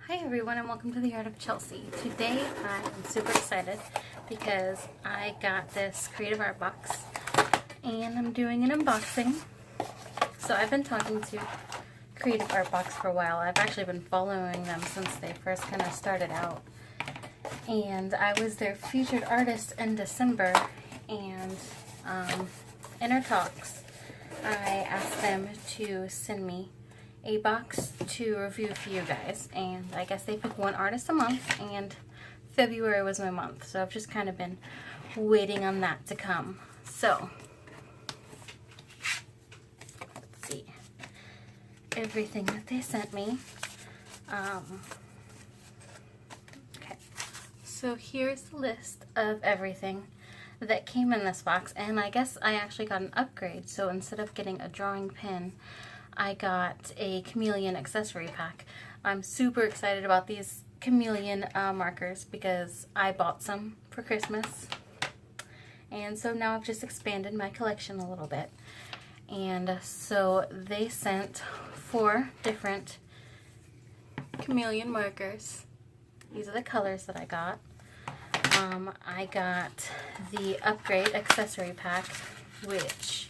Hi everyone and welcome to the Art of Chelsea. Today I am super excited because I got this creative art box and I'm doing an unboxing. So I've been talking to Creative Art Box for a while. I've actually been following them since they first kind of started out. And I was their featured artist in December, and in our talks I asked them to send me a box to review for you guys, and I guess they pick one artist a month, and February was my month, so I've just kind of been waiting on that to come. So let's see everything that they sent me. Okay, so here's the list of everything that came in this box, and I guess I actually got an upgrade. So instead of getting a drawing pin, I got a chameleon accessory pack. I'm super excited about these chameleon markers because I bought some for Christmas, and so now I've just expanded my collection a little bit. And so they sent 4 different chameleon markers. These are the colors that I got. I got the upgrade accessory pack, which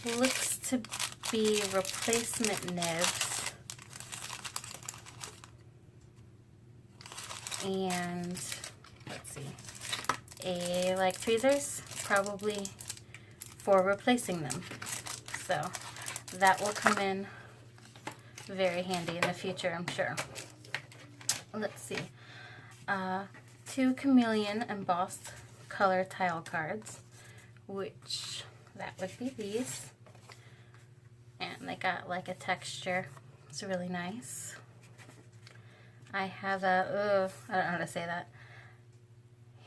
looks to be replacement nibs and let's see, like tweezers, probably for replacing them. So that will come in very handy in the future, I'm sure. Let's see, 2 chameleon embossed color tile cards, which that would be these. And they got like a texture. It's really nice. I have a, I don't know how to say that.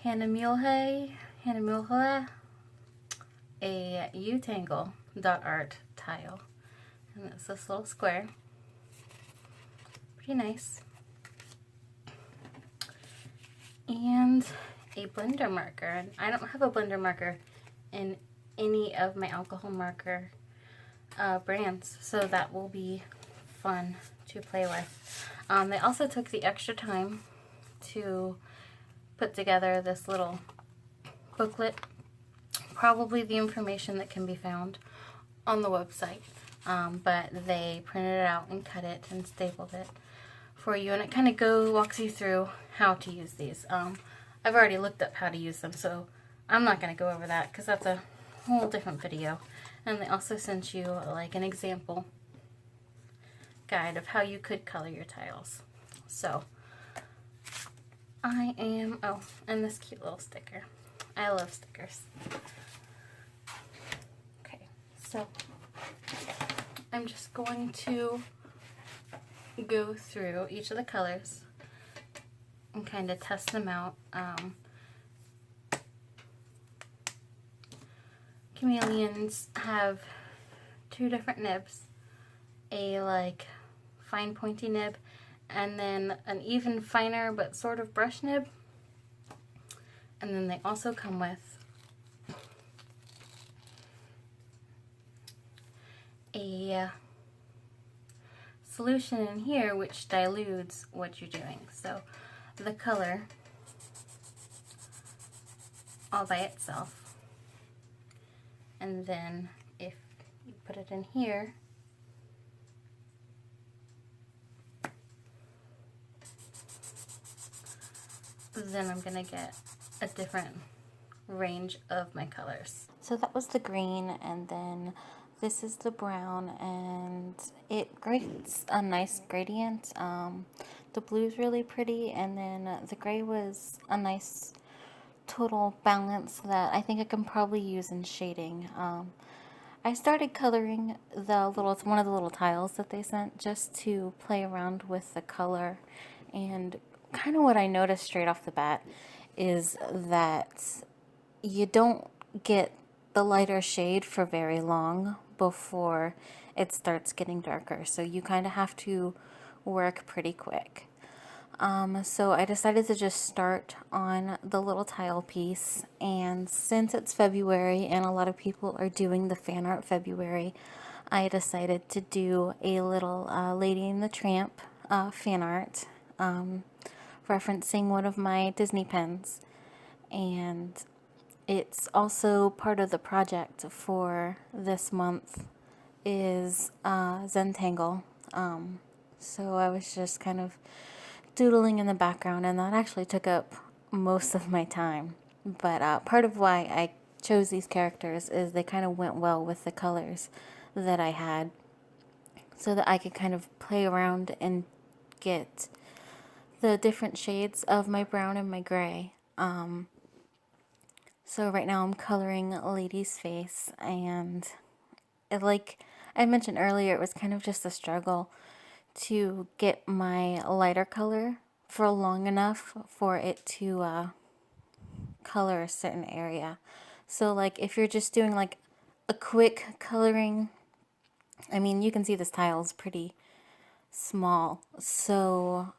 Hanamulhe, a U-Tangle .art tile. And it's this little square. Pretty nice. And a blender marker. And I don't have a blender marker in any of my alcohol marker brands, so that will be fun to play with. They also took the extra time to put together this little booklet, probably the information that can be found on the website, but they printed it out and cut it and stapled it for you, and it kind of walks you through how to use these. I've already looked up how to use them, so I'm not going to go over that because that's a whole different video. And they also sent you like an example guide of how you could color your tiles. So I am, oh, and this cute little sticker. I love stickers. Okay, so I'm just going to go through each of the colors and kind of test them out. Chameleons have 2 different nibs, a like fine pointy nib, and then an even finer but sort of brush nib. And then they also come with a solution in here which dilutes what you're doing. So the color all by itself, and then if you put it in here, then I'm gonna get a different range of my colors. So that was the green, and then this is the brown, and it creates a nice gradient. The blue's really pretty, and then the gray was a nice total balance that I think I can probably use in shading. I started coloring one of the little tiles that they sent just to play around with the color, and kind of what I noticed straight off the bat is that you don't get the lighter shade for very long before it starts getting darker, so you kind of have to work pretty quick. So I decided to just start on the little tile piece, and since it's February and a lot of people are doing the fan art February, I decided to do a little Lady and the Tramp fan art. referencing one of my Disney pens. And it's also part of the project for this month is Zentangle. So I was just kind of doodling in the background, and that actually took up most of my time. But part of why I chose these characters is they kind of went well with the colors that I had, so that I could kind of play around and get the different shades of my brown and my gray. So right now I'm coloring Lady's face, and like I mentioned earlier, it was kind of just a struggle to get my lighter color for long enough for it to color a certain area. So like if you're just doing like a quick coloring, I mean, you can see this tile is pretty small. So,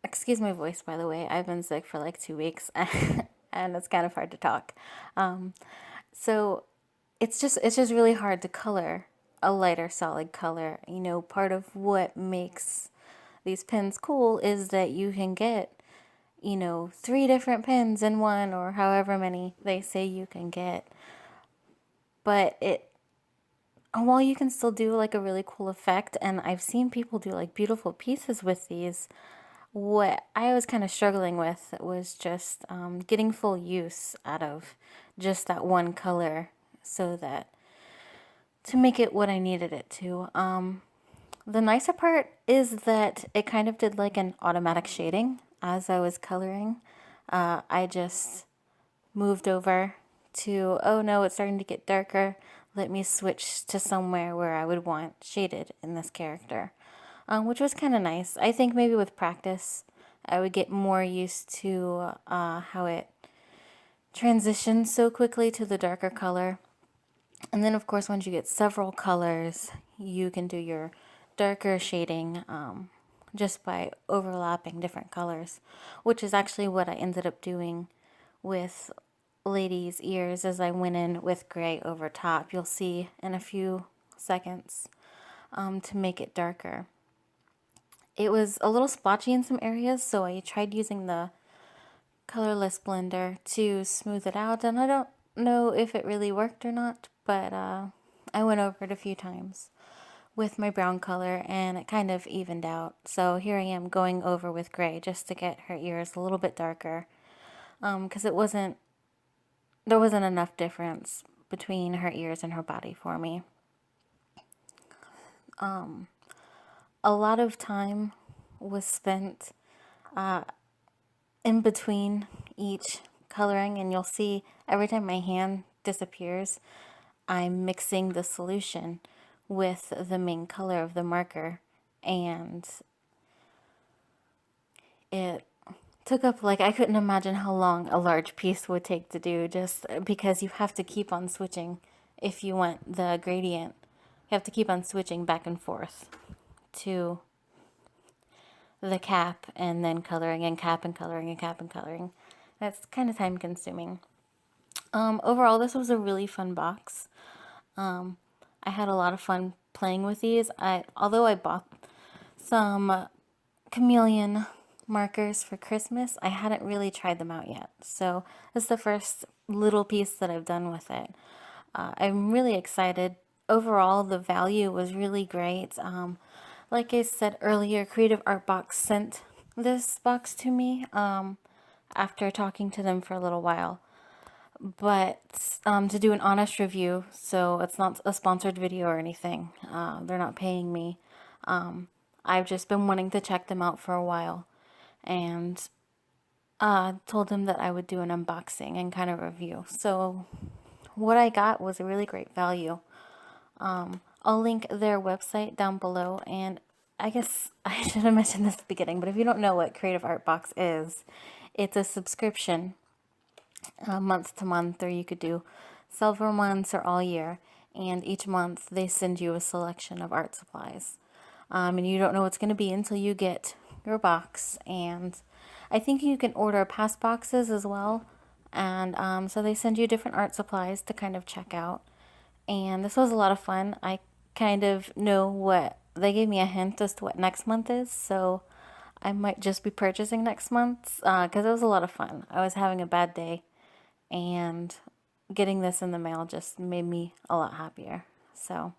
excuse my voice, by the way. I've been sick for like 2 weeks and it's kind of hard to talk. So it's just really hard to color a lighter solid color. You know, part of what makes these pens cool is that you can get, you know, 3 different pens in one, or however many they say you can get. But while you can still do like a really cool effect, and I've seen people do like beautiful pieces with these, what I was kind of struggling with was just getting full use out of just that one color, so that to make it what I needed it to. The nicer part is that it kind of did like an automatic shading as I was coloring. I just moved over to, oh no, it's starting to get darker. Let me switch to somewhere where I would want shaded in this character, which was kind of nice. I think maybe with practice, I would get more used to how it transitions so quickly to the darker color. And then, of course, once you get several colors, you can do your darker shading just by overlapping different colors, which is actually what I ended up doing with Lady's ears as I went in with gray over top. You'll see in a few seconds to make it darker. It was a little splotchy in some areas, so I tried using the colorless blender to smooth it out, and I don't know if it really worked or not, but I went over it a few times with my brown color and it kind of evened out. So here I am going over with gray just to get her ears a little bit darker, because there wasn't enough difference between her ears and her body for me. A lot of time was spent in between each coloring, and you'll see every time my hand disappears, I'm mixing the solution with the main color of the marker, and it took up, like, I couldn't imagine how long a large piece would take to do, just because you have to keep on switching. If you want the gradient, you have to keep on switching back and forth to the cap, and then coloring and cap and coloring and cap and coloring. That's kind of time consuming. Overall, this was a really fun box. I had a lot of fun playing with these. Although I bought some chameleon markers for Christmas, I hadn't really tried them out yet. So this is the first little piece that I've done with it. I'm really excited. Overall, the value was really great. Like I said earlier, Creative Art Box sent this box to me after talking to them for a little while. But to do an honest review, so it's not a sponsored video or anything. They're not paying me. I've just been wanting to check them out for a while, and told them that I would do an unboxing and kind of review. So what I got was a really great value. I'll link their website down below, and I guess I should have mentioned this at the beginning, but if you don't know what Creative Art Box is, it's a subscription, month to month, or you could do several months or all year, and each month they send you a selection of art supplies. And you don't know what's going to be until you get your box, and I think you can order past boxes as well, and so they send you different art supplies to kind of check out. And this was a lot of fun. I kind of know what they gave me a hint as to what next month is, so I might just be purchasing next month because it was a lot of fun. I was having a bad day, and getting this in the mail just made me a lot happier. So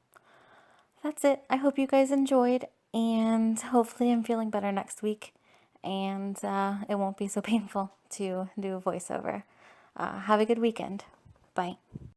that's it. I hope you guys enjoyed, and hopefully I'm feeling better next week, and it won't be so painful to do a voiceover. Have a good weekend. Bye.